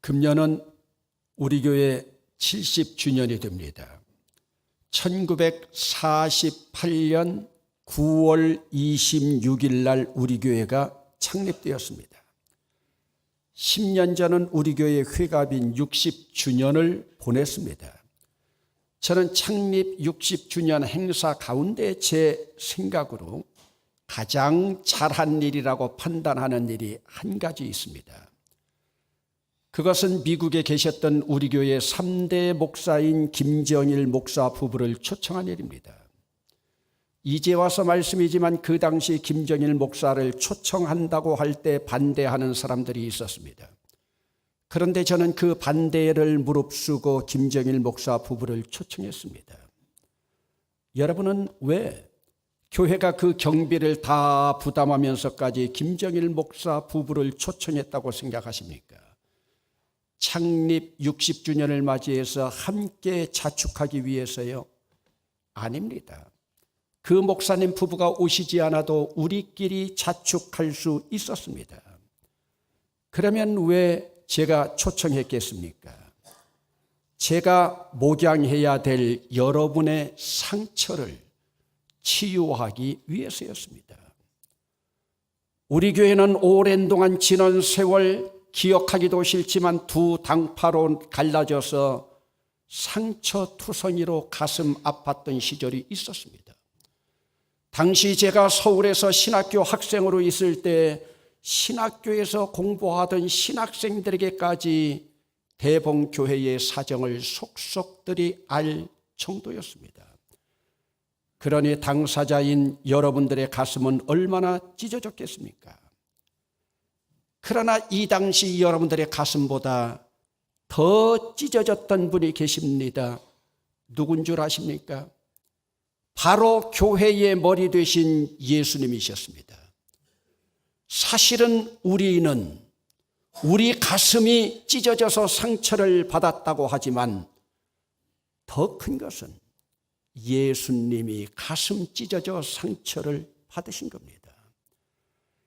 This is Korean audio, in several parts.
금년은 우리 교회 70주년이 됩니다. 1948년 9월 26일 날 우리 교회가 창립되었습니다. 10년 전은 우리 교회 회갑인 60주년을 보냈습니다. 저는 창립 60주년 행사 가운데 제 생각으로 가장 잘한 일이라고 판단하는 일이 한 가지 있습니다. 그것은 미국에 계셨던 우리 교회 3대 목사인 김정일 목사 부부를 초청한 일입니다. 이제 와서 말씀이지만 그 당시 김정일 목사를 초청한다고 할 때 반대하는 사람들이 있었습니다. 그런데 저는 그 반대를 무릅쓰고 김정일 목사 부부를 초청했습니다. 여러분은 왜 교회가 그 경비를 다 부담하면서까지 김정일 목사 부부를 초청했다고 생각하십니까? 창립 60주년을 맞이해서 함께 자축하기 위해서요? 아닙니다. 그 목사님 부부가 오시지 않아도 우리끼리 자축할 수 있었습니다. 그러면 왜 제가 초청했겠습니까? 제가 목양해야 될 여러분의 상처를 치유하기 위해서였습니다. 우리 교회는 오랜 동안 지난 세월 기억하기도 싫지만 두 당파로 갈라져서 상처투성이로 가슴 아팠던 시절이 있었습니다. 당시 제가 서울에서 신학교 학생으로 있을 때 신학교에서 공부하던 신학생들에게까지 대봉교회의 사정을 속속들이 알 정도였습니다. 그러니 당사자인 여러분들의 가슴은 얼마나 찢어졌겠습니까? 그러나 이 당시 여러분들의 가슴보다 더 찢어졌던 분이 계십니다. 누군 줄 아십니까? 바로 교회의 머리 되신 예수님이셨습니다. 사실은 우리는 우리 가슴이 찢어져서 상처를 받았다고 하지만 더 큰 것은 예수님이 가슴 찢어져 상처를 받으신 겁니다.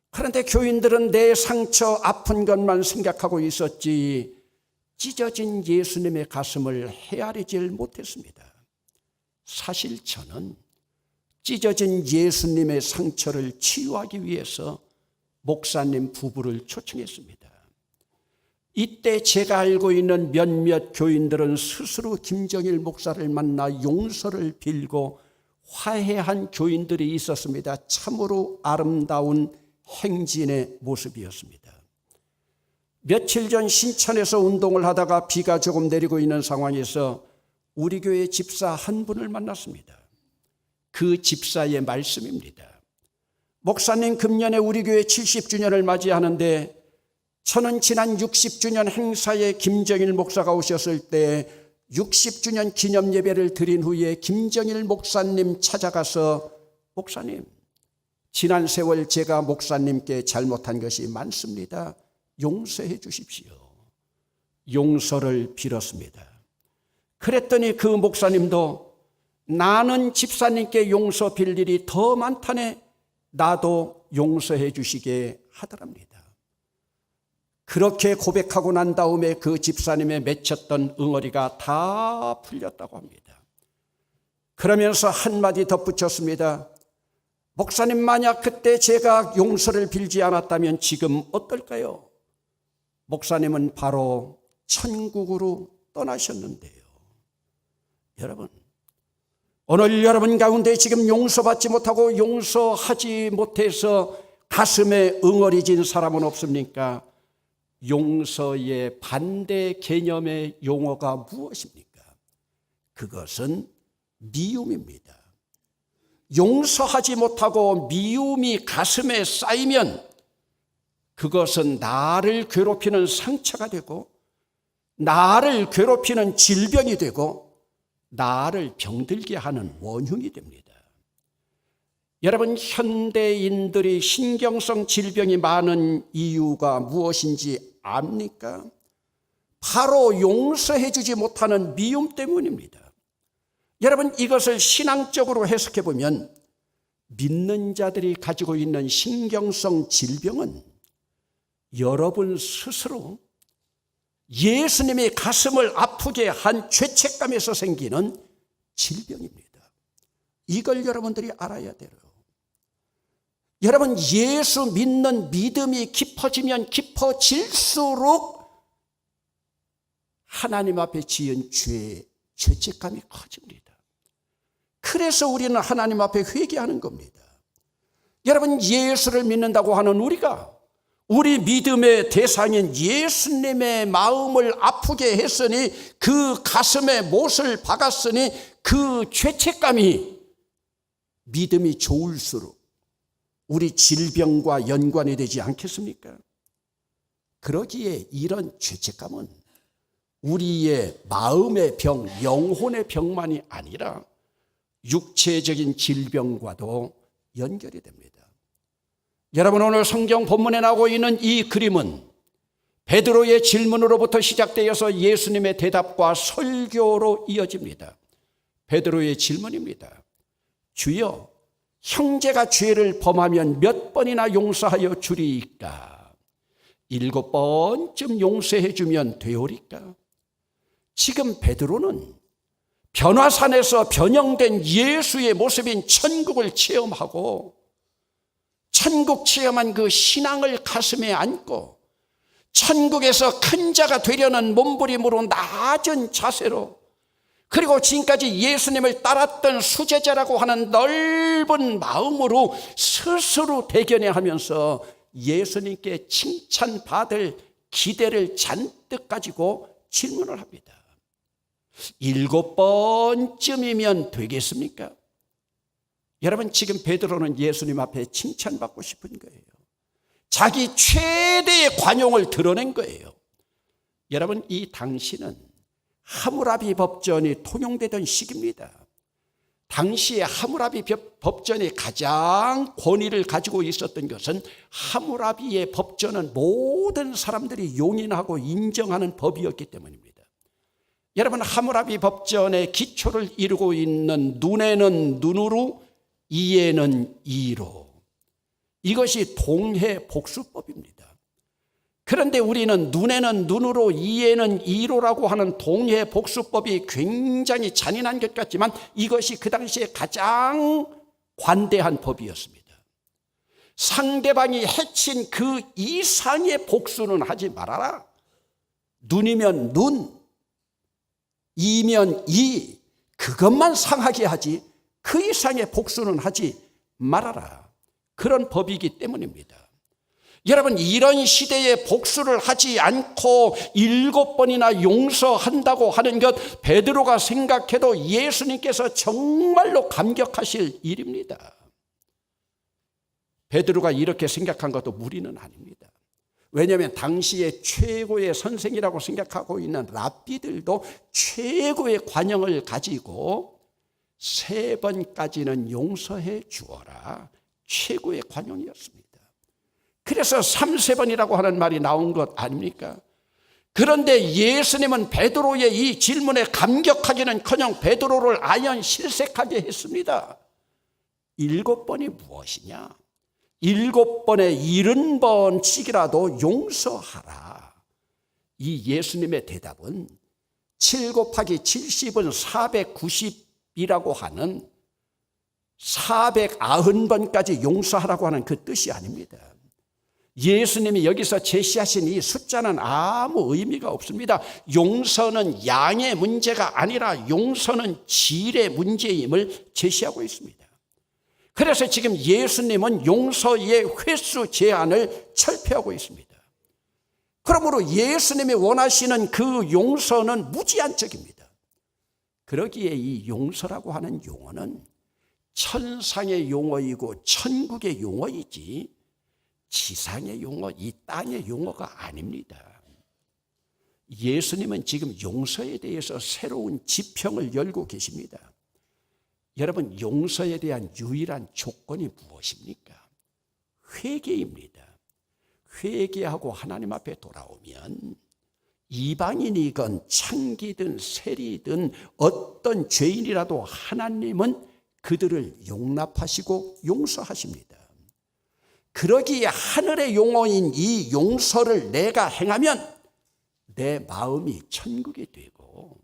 그런데 교인들은 내 상처 아픈 것만 생각하고 있었지 찢어진 예수님의 가슴을 헤아리질 못했습니다. 사실 저는 찢어진 예수님의 상처를 치유하기 위해서 목사님 부부를 초청했습니다. 이때 제가 알고 있는 몇몇 교인들은 스스로 김정일 목사를 만나 용서를 빌고 화해한 교인들이 있었습니다. 참으로 아름다운 행진의 모습이었습니다. 며칠 전 신천에서 운동을 하다가 비가 조금 내리고 있는 상황에서 우리 교회 집사 한 분을 만났습니다. 그 집사의 말씀입니다. 목사님, 금년에 우리 교회 70주년을 맞이하는데 저는 지난 60주년 행사에 김정일 목사가 오셨을 때 60주년 기념 예배를 드린 후에 김정일 목사님 찾아가서 목사님, 지난 세월 제가 목사님께 잘못한 것이 많습니다. 용서해 주십시오. 용서를 빌었습니다. 그랬더니 그 목사님도 나는 집사님께 용서 빌 일이 더 많다네. 나도 용서해 주시게 하더랍니다. 그렇게 고백하고 난 다음에 그 집사님의 맺혔던 응어리가 다 풀렸다고 합니다. 그러면서 한마디 덧붙였습니다. 목사님, 만약 그때 제가 용서를 빌지 않았다면 지금 어떨까요? 목사님은 바로 천국으로 떠나셨는데요. 여러분, 오늘 여러분 가운데 지금 용서받지 못하고 용서하지 못해서 가슴에 응어리진 사람은 없습니까? 용서의 반대 개념의 용어가 무엇입니까? 그것은 미움입니다. 용서하지 못하고 미움이 가슴에 쌓이면 그것은 나를 괴롭히는 상처가 되고 나를 괴롭히는 질병이 되고 나를 병들게 하는 원흉이 됩니다. 여러분, 현대인들이 신경성 질병이 많은 이유가 무엇인지 압니까? 바로 용서해 주지 못하는 미움 때문입니다. 여러분, 이것을 신앙적으로 해석해 보면 믿는 자들이 가지고 있는 신경성 질병은 여러분 스스로 예수님의 가슴을 아프게 한 죄책감에서 생기는 질병입니다. 이걸 여러분들이 알아야 돼요. 여러분, 예수 믿는 믿음이 깊어지면 깊어질수록 하나님 앞에 지은 죄책감이 커집니다. 그래서 우리는 하나님 앞에 회개하는 겁니다. 여러분, 예수를 믿는다고 하는 우리가 우리 믿음의 대상인 예수님의 마음을 아프게 했으니, 그 가슴에 못을 박았으니 그 죄책감이 믿음이 좋을수록 우리 질병과 연관이 되지 않겠습니까? 그러기에 이런 죄책감은 우리의 마음의 병, 영혼의 병만이 아니라 육체적인 질병과도 연결이 됩니다. 여러분, 오늘 성경 본문에 나오고 있는 이 그림은 베드로의 질문으로부터 시작되어서 예수님의 대답과 설교로 이어집니다. 베드로의 질문입니다. 주여, 형제가 죄를 범하면 몇 번이나 용서하여 주리이까? 7번쯤 용서해 주면 되오리까? 지금 베드로는 변화산에서 변형된 예수의 모습인 천국을 체험하고, 천국 체험한 그 신앙을 가슴에 안고 천국에서 큰 자가 되려는 몸부림으로 낮은 자세로, 그리고 지금까지 예수님을 따랐던 수제자라고 하는 넓은 마음으로 스스로 대견해하면서 예수님께 칭찬받을 기대를 잔뜩 가지고 질문을 합니다. 7번쯤이면 되겠습니까? 여러분, 지금 베드로는 예수님 앞에 칭찬받고 싶은 거예요. 자기 최대의 관용을 드러낸 거예요. 여러분, 이 당시는 하무라비 법전이 통용되던 시기입니다. 당시에 하무라비 법전이 가장 권위를 가지고 있었던 것은, 하무라비의 법전은 모든 사람들이 용인하고 인정하는 법이었기 때문입니다. 여러분, 하무라비 법전의 기초를 이루고 있는 눈에는 눈으로, 이에는 이로, 이것이 동해복수법입니다. 그런데 우리는 눈에는 눈으로, 이에는 이로라고 하는 동해복수법이 굉장히 잔인한 것 같지만 이것이 그 당시에 가장 관대한 법이었습니다. 상대방이 해친 그 이상의 복수는 하지 말아라. 눈이면 눈, 이면 이, 그것만 상하게 하지 그 이상의 복수는 하지 말아라. 그런 법이기 때문입니다. 여러분, 이런 시대에 복수를 하지 않고 7번이나 용서한다고 하는 것, 베드로가 생각해도 예수님께서 정말로 감격하실 일입니다. 베드로가 이렇게 생각한 것도 무리는 아닙니다. 왜냐하면 당시에 최고의 선생이라고 생각하고 있는 랍비들도 최고의 관용을 가지고 3번까지는 용서해 주어라, 최고의 관용이었습니다. 그래서 3세번이라고 하는 말이 나온 것 아닙니까? 그런데 예수님은 베드로의 이 질문에 감격하기는커녕 베드로를 아연실색하게 했습니다. 7번이 무엇이냐? 7번에 70번씩이라도 용서하라. 이 예수님의 대답은 7 곱하기 70은 490이라고 하는 490번까지 용서하라고 하는 그 뜻이 아닙니다. 예수님이 여기서 제시하신 이 숫자는 아무 의미가 없습니다. 용서는 양의 문제가 아니라 용서는 질의 문제임을 제시하고 있습니다. 그래서 지금 예수님은 용서의 횟수 제한을 철폐하고 있습니다. 그러므로 예수님이 원하시는 그 용서는 무제한적입니다. 그러기에 이 용서라고 하는 용어는 천상의 용어이고 천국의 용어이지 지상의 용어, 이 땅의 용어가 아닙니다. 예수님은 지금 용서에 대해서 새로운 지평을 열고 계십니다. 여러분, 용서에 대한 유일한 조건이 무엇입니까? 회개입니다. 회개하고 하나님 앞에 돌아오면 이방인이건 창기든 세리든 어떤 죄인이라도 하나님은 그들을 용납하시고 용서하십니다. 그러기에 하늘의 용어인 이 용서를 내가 행하면 내 마음이 천국이 되고,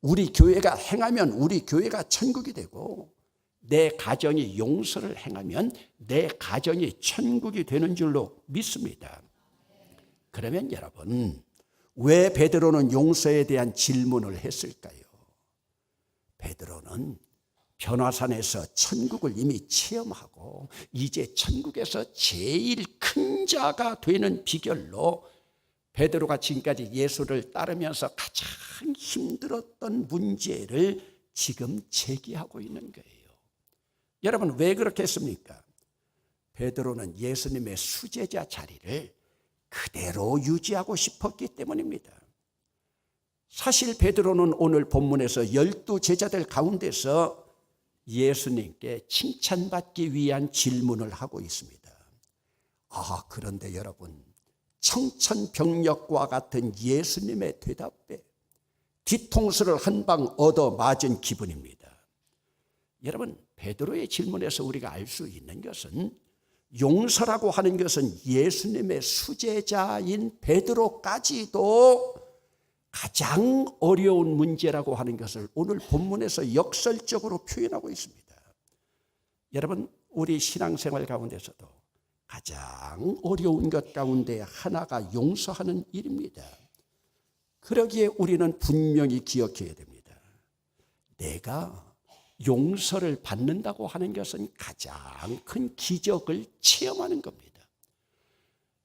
우리 교회가 행하면 우리 교회가 천국이 되고, 내 가정이 용서를 행하면 내 가정이 천국이 되는 줄로 믿습니다. 그러면 여러분, 왜 베드로는 용서에 대한 질문을 했을까요? 베드로는 변화산에서 천국을 이미 체험하고 이제 천국에서 제일 큰 자가 되는 비결로 베드로가 지금까지 예수를 따르면서 가장 힘들었던 문제를 지금 제기하고 있는 거예요. 여러분, 왜 그렇게 했습니까? 베드로는 예수님의 수제자 자리를 그대로 유지하고 싶었기 때문입니다. 사실 베드로는 오늘 본문에서 12 제자들 가운데서 예수님께 칭찬받기 위한 질문을 하고 있습니다. 그런데 여러분, 청천벽력과 같은 예수님의 대답에 뒤통수를 한 방 얻어 맞은 기분입니다. 여러분, 베드로의 질문에서 우리가 알 수 있는 것은, 용서라고 하는 것은 예수님의 수제자인 베드로까지도 가장 어려운 문제라고 하는 것을 오늘 본문에서 역설적으로 표현하고 있습니다. 여러분, 우리 신앙생활 가운데서도 가장 어려운 것 가운데 하나가 용서하는 일입니다. 그러기에 우리는 분명히 기억해야 됩니다. 내가 용서를 받는다고 하는 것은 가장 큰 기적을 체험하는 겁니다.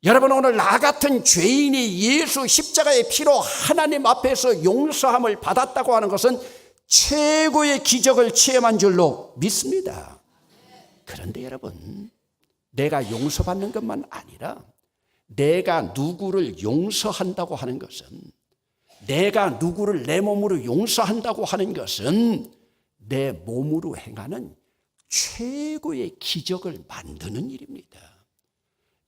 여러분, 오늘 나 같은 죄인이 예수 십자가의 피로 하나님 앞에서 용서함을 받았다고 하는 것은 최고의 기적을 체험한 줄로 믿습니다. 그런데 여러분, 내가 용서받는 것만 아니라 내가 누구를 용서한다고 하는 것은, 내가 누구를 내 몸으로 용서한다고 하는 것은 내 몸으로 행하는 최고의 기적을 만드는 일입니다.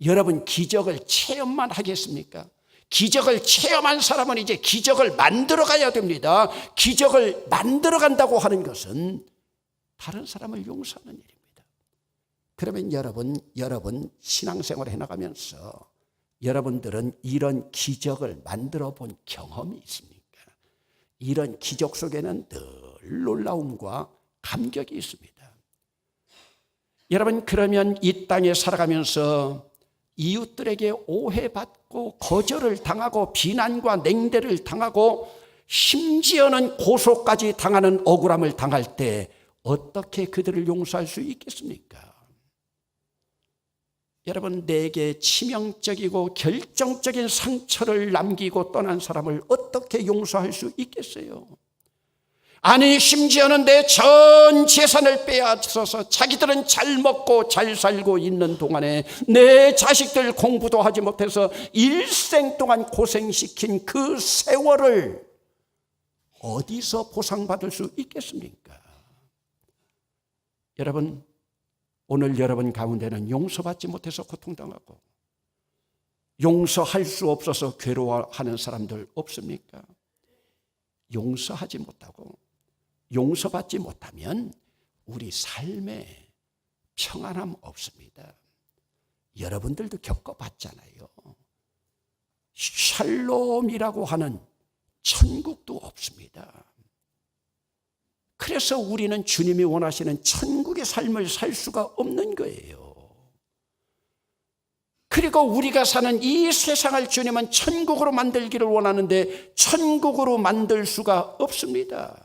여러분, 기적을 체험만 하겠습니까? 기적을 체험한 사람은 이제 기적을 만들어 가야 됩니다. 기적을 만들어 간다고 하는 것은 다른 사람을 용서하는 일입니다. 그러면 여러분 신앙생활을 해나가면서 여러분들은 이런 기적을 만들어 본 경험이 있습니까? 이런 기적 속에는 늘 놀라움과 감격이 있습니다. 여러분, 그러면 이 땅에 살아가면서 이웃들에게 오해받고 거절을 당하고 비난과 냉대를 당하고 심지어는 고소까지 당하는 억울함을 당할 때 어떻게 그들을 용서할 수 있겠습니까? 여러분, 내게 치명적이고 결정적인 상처를 남기고 떠난 사람을 어떻게 용서할 수 있겠어요? 아니, 심지어는 내 전 재산을 빼앗아서 자기들은 잘 먹고 잘 살고 있는 동안에 내 자식들 공부도 하지 못해서 일생 동안 고생시킨 그 세월을 어디서 보상받을 수 있겠습니까? 여러분, 오늘 여러분 가운데는 용서받지 못해서 고통당하고 용서할 수 없어서 괴로워하는 사람들 없습니까? 용서하지 못하고 용서받지 못하면 우리 삶에 평안함 없습니다. 여러분들도 겪어봤잖아요. 샬롬이라고 하는 천국도 없습니다. 그래서 우리는 주님이 원하시는 천국의 삶을 살 수가 없는 거예요. 그리고 우리가 사는 이 세상을 주님은 천국으로 만들기를 원하는데 천국으로 만들 수가 없습니다.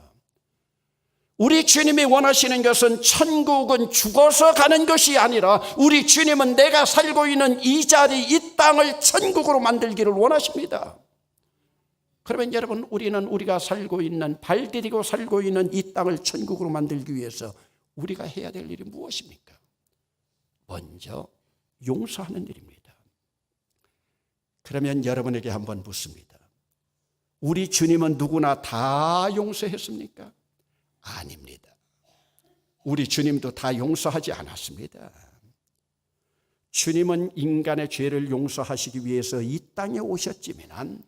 우리 주님이 원하시는 것은 천국은 죽어서 가는 것이 아니라 우리 주님은 내가 살고 있는 이 자리, 이 땅을 천국으로 만들기를 원하십니다. 그러면 여러분, 우리는 우리가 살고 있는, 발 디디고 살고 있는 이 땅을 천국으로 만들기 위해서 우리가 해야 될 일이 무엇입니까? 먼저 용서하는 일입니다. 그러면 여러분에게 한번 묻습니다. 우리 주님은 누구나 다 용서했습니까? 아닙니다. 우리 주님도 다 용서하지 않았습니다. 주님은 인간의 죄를 용서하시기 위해서 이 땅에 오셨지만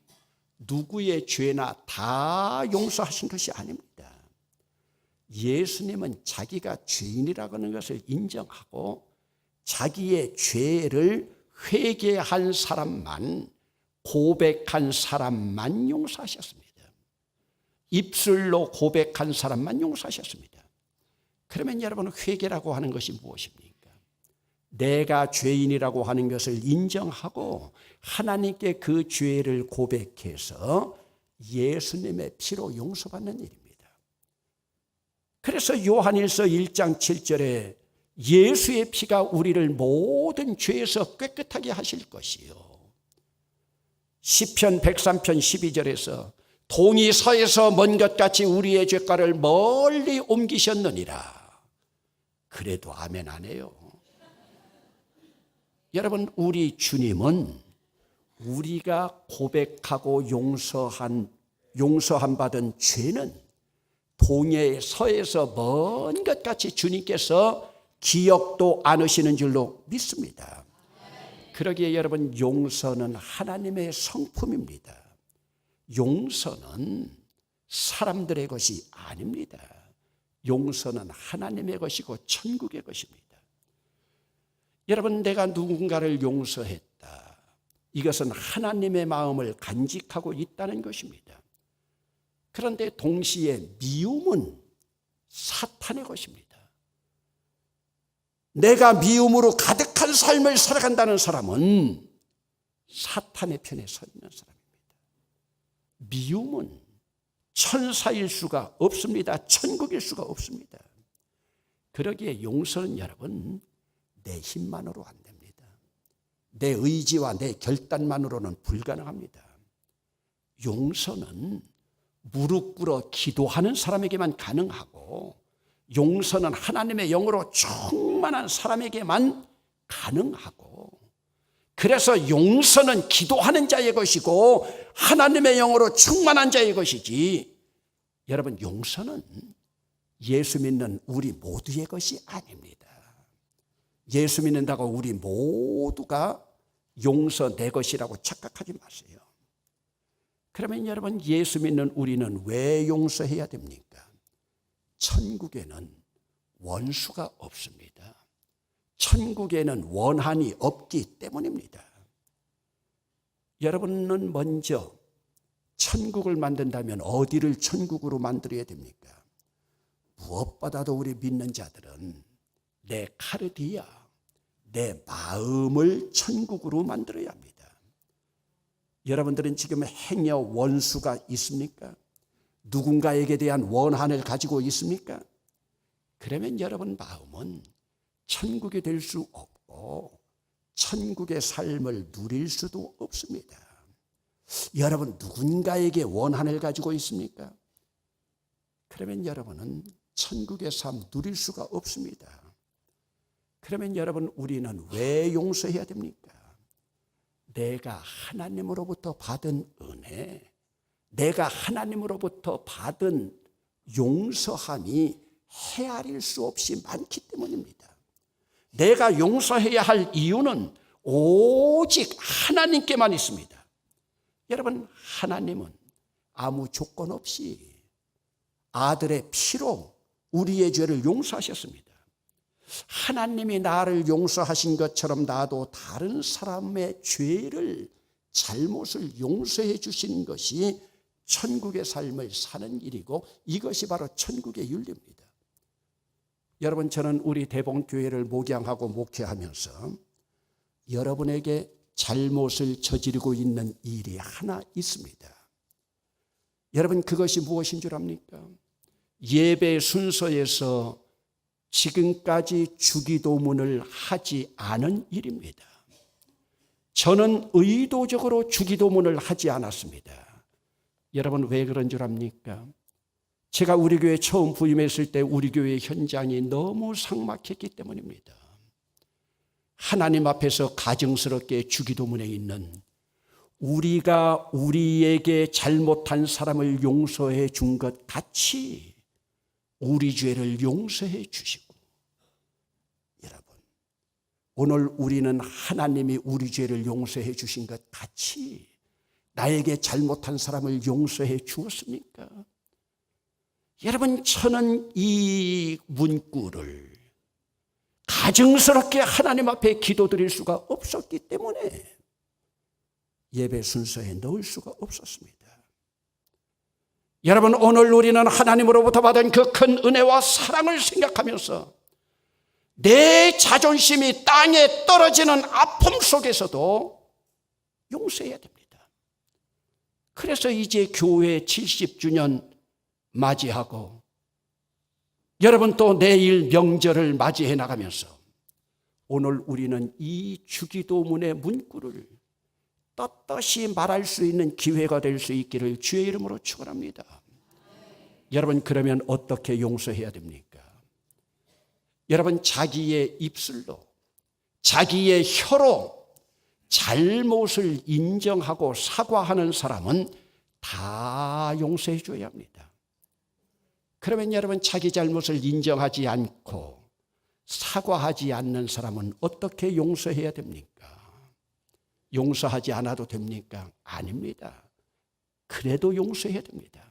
누구의 죄나 다 용서하신 것이 아닙니다. 예수님은 자기가 죄인이라고 하는 것을 인정하고 자기의 죄를 회개한 사람만 고백한 사람만 용서하셨습니다. 입술로 고백한 사람만 용서하셨습니다. 그러면 여러분, 회개라고 하는 것이 무엇입니까? 내가 죄인이라고 하는 것을 인정하고 하나님께 그 죄를 고백해서 예수님의 피로 용서받는 일입니다. 그래서 요한일서 1장 7절에 예수의 피가 우리를 모든 죄에서 깨끗하게 하실 것이요, 시편 103편 12절에서 동이 서에서 먼 것 같이 우리의 죄가를 멀리 옮기셨느니라. 그래도 아멘 안 해요. 여러분, 우리 주님은 우리가 고백하고 용서함 받은 죄는 동해 서에서 먼 것 같이 주님께서 기억도 않으시는 줄로 믿습니다. 그러기에 여러분, 용서는 하나님의 성품입니다. 용서는 사람들의 것이 아닙니다. 용서는 하나님의 것이고 천국의 것입니다. 여러분, 내가 누군가를 용서했다, 이것은 하나님의 마음을 간직하고 있다는 것입니다. 그런데 동시에 미움은 사탄의 것입니다. 내가 미움으로 가득한 삶을 살아간다는 사람은 사탄의 편에 서 있는 사람입니다. 미움은 천사일 수가 없습니다. 천국일 수가 없습니다. 그러기에 용서는 여러분, 내 힘만으로 안 됩니다. 내 의지와 내 결단만으로는 불가능합니다. 용서는 무릎 꿇어 기도하는 사람에게만 가능하고, 용서는 하나님의 영으로 충만한 사람에게만 가능하고, 그래서 용서는 기도하는 자의 것이고 하나님의 영으로 충만한 자의 것이지, 여러분, 용서는 예수 믿는 우리 모두의 것이 아닙니다. 예수 믿는다고 우리 모두가 용서 내 것이라고 착각하지 마세요. 그러면 여러분, 예수 믿는 우리는 왜 용서해야 됩니까? 천국에는 원수가 없습니다. 천국에는 원한이 없기 때문입니다. 여러분은 먼저 천국을 만든다면 어디를 천국으로 만들어야 됩니까? 무엇보다도 우리 믿는 자들은 내 카르디아, 내 마음을 천국으로 만들어야 합니다. 여러분들은 지금 행여 원수가 있습니까? 누군가에게 대한 원한을 가지고 있습니까? 그러면 여러분 마음은 천국이 될 수 없고 천국의 삶을 누릴 수도 없습니다. 여러분, 누군가에게 원한을 가지고 있습니까? 그러면 여러분은 천국의 삶 누릴 수가 없습니다. 그러면 여러분, 우리는 왜 용서해야 됩니까? 내가 하나님으로부터 받은 은혜, 내가 하나님으로부터 받은 용서함이 헤아릴 수 없이 많기 때문입니다. 내가 용서해야 할 이유는 오직 하나님께만 있습니다. 여러분, 하나님은 아무 조건 없이 아들의 피로 우리의 죄를 용서하셨습니다. 하나님이 나를 용서하신 것처럼 나도 다른 사람의 죄를, 잘못을 용서해 주시는 것이 천국의 삶을 사는 일이고, 이것이 바로 천국의 윤리입니다. 여러분, 저는 우리 대봉교회를 목양하고 목회하면서 여러분에게 잘못을 저지르고 있는 일이 하나 있습니다. 여러분, 그것이 무엇인 줄 압니까? 예배 순서에서 지금까지 주기도문을 하지 않은 일입니다. 저는 의도적으로 주기도문을 하지 않았습니다. 여러분, 왜 그런 줄 압니까? 제가 우리 교회 처음 부임했을 때 우리 교회 현장이 너무 삭막했기 때문입니다. 하나님 앞에서 가증스럽게 주기도문에 있는, 우리가 우리에게 잘못한 사람을 용서해 준 것 같이 우리 죄를 용서해 주시고, 여러분, 오늘 우리는 하나님이 우리 죄를 용서해 주신 것 같이 나에게 잘못한 사람을 용서해 주었습니까? 여러분, 저는 이 문구를 가증스럽게 하나님 앞에 기도드릴 수가 없었기 때문에 예배 순서에 넣을 수가 없었습니다. 여러분, 오늘 우리는 하나님으로부터 받은 그 큰 은혜와 사랑을 생각하면서 내 자존심이 땅에 떨어지는 아픔 속에서도 용서해야 됩니다. 그래서 이제 교회 70주년 맞이하고 여러분 또 내일 명절을 맞이해 나가면서 오늘 우리는 이 주기도문의 문구를 떳떳이 말할 수 있는 기회가 될 수 있기를 주의 이름으로 축원합니다. 여러분, 그러면 어떻게 용서해야 됩니까? 여러분, 자기의 입술로, 자기의 혀로 잘못을 인정하고 사과하는 사람은 다 용서해 줘야 합니다. 그러면 여러분, 자기 잘못을 인정하지 않고 사과하지 않는 사람은 어떻게 용서해야 됩니까? 용서하지 않아도 됩니까? 아닙니다. 그래도 용서해야 됩니다.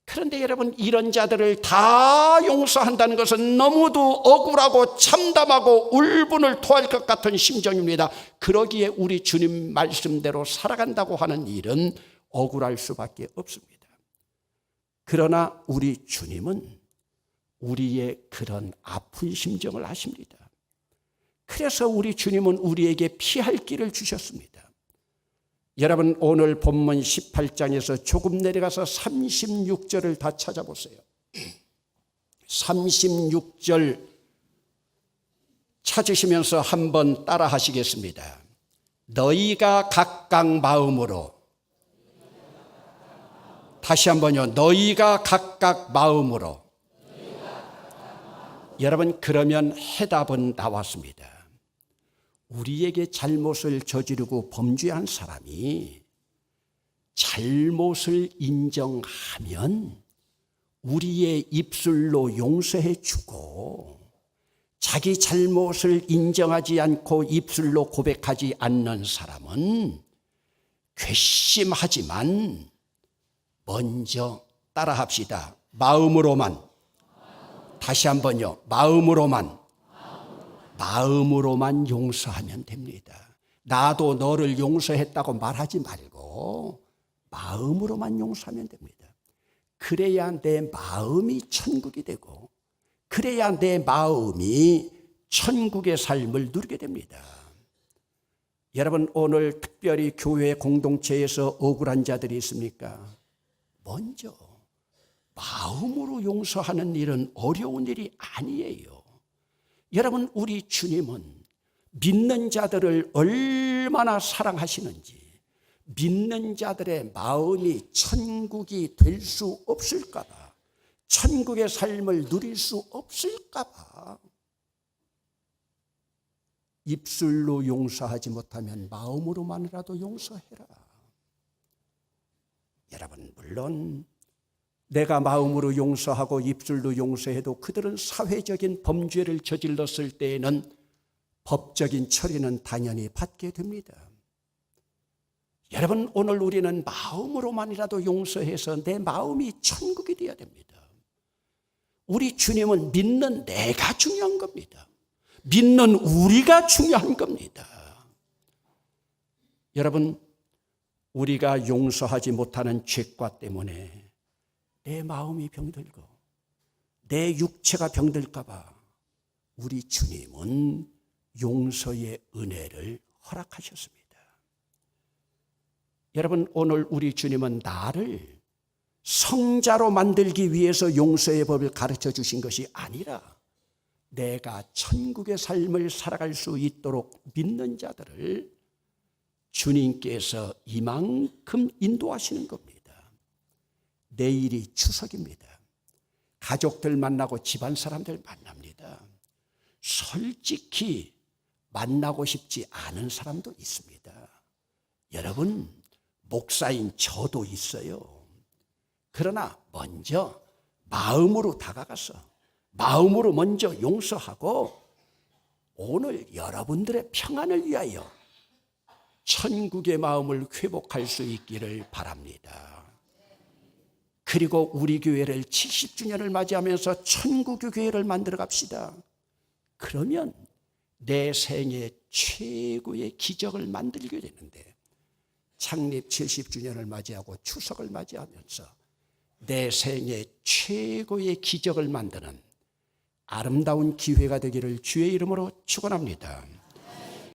그런데 여러분, 이런 자들을 다 용서한다는 것은 너무도 억울하고 참담하고 울분을 토할 것 같은 심정입니다. 그러기에 우리 주님 말씀대로 살아간다고 하는 일은 억울할 수밖에 없습니다. 그러나 우리 주님은 우리의 그런 아픈 심정을 아십니다. 그래서 우리 주님은 우리에게 피할 길을 주셨습니다. 여러분, 오늘 본문 18장에서 조금 내려가서 36절을 다 찾아보세요. 36절 찾으시면서 한번 따라 하시겠습니다. 너희가 각각 마음으로, 다시 한번요. 너희가 각각 마음으로. 여러분, 그러면 해답은 나왔습니다. 우리에게 잘못을 저지르고 범죄한 사람이 잘못을 인정하면 우리의 입술로 용서해 주고, 자기 잘못을 인정하지 않고 입술로 고백하지 않는 사람은 괘씸하지만 먼저 따라합시다. 마음으로만. 다시 한번요. 마음으로만 용서하면 됩니다. 나도 너를 용서했다고 말하지 말고 마음으로만 용서하면 됩니다. 그래야 내 마음이 천국이 되고, 그래야 내 마음이 천국의 삶을 누리게 됩니다. 여러분, 오늘 특별히 교회 공동체에서 억울한 자들이 있습니까? 먼저 마음으로 용서하는 일은 어려운 일이 아니에요. 여러분, 우리 주님은 믿는 자들을 얼마나 사랑하시는지, 믿는 자들의 마음이 천국이 될 수 없을까 봐, 천국의 삶을 누릴 수 없을까 봐 입술로 용서하지 못하면 마음으로만이라도 용서해라. 여러분, 물론 내가 마음으로 용서하고 입술로 용서해도 그들은 사회적인 범죄를 저질렀을 때에는 법적인 처리는 당연히 받게 됩니다. 여러분, 오늘 우리는 마음으로만이라도 용서해서 내 마음이 천국이 되어야 됩니다. 우리 주님은 믿는 내가 중요한 겁니다. 믿는 우리가 중요한 겁니다. 여러분, 우리가 용서하지 못하는 죄과 때문에 내 마음이 병들고 내 육체가 병들까 봐 우리 주님은 용서의 은혜를 허락하셨습니다. 여러분, 오늘 우리 주님은 나를 성자로 만들기 위해서 용서의 법을 가르쳐 주신 것이 아니라 내가 천국의 삶을 살아갈 수 있도록 믿는 자들을 주님께서 이만큼 인도하시는 겁니다. 내일이 추석입니다. 가족들 만나고 집안 사람들 만납니다. 솔직히 만나고 싶지 않은 사람도 있습니다. 여러분, 목사인 저도 있어요. 그러나 먼저 마음으로 다가가서 마음으로 먼저 용서하고 오늘 여러분들의 평안을 위하여 천국의 마음을 회복할 수 있기를 바랍니다. 그리고 우리 교회를 70주년을 맞이하면서 천국의 교회를 만들어 갑시다. 그러면 내 생애 최고의 기적을 만들게 되는데, 창립 70주년을 맞이하고 추석을 맞이하면서 내 생애 최고의 기적을 만드는 아름다운 기회가 되기를 주의 이름으로 축원합니다.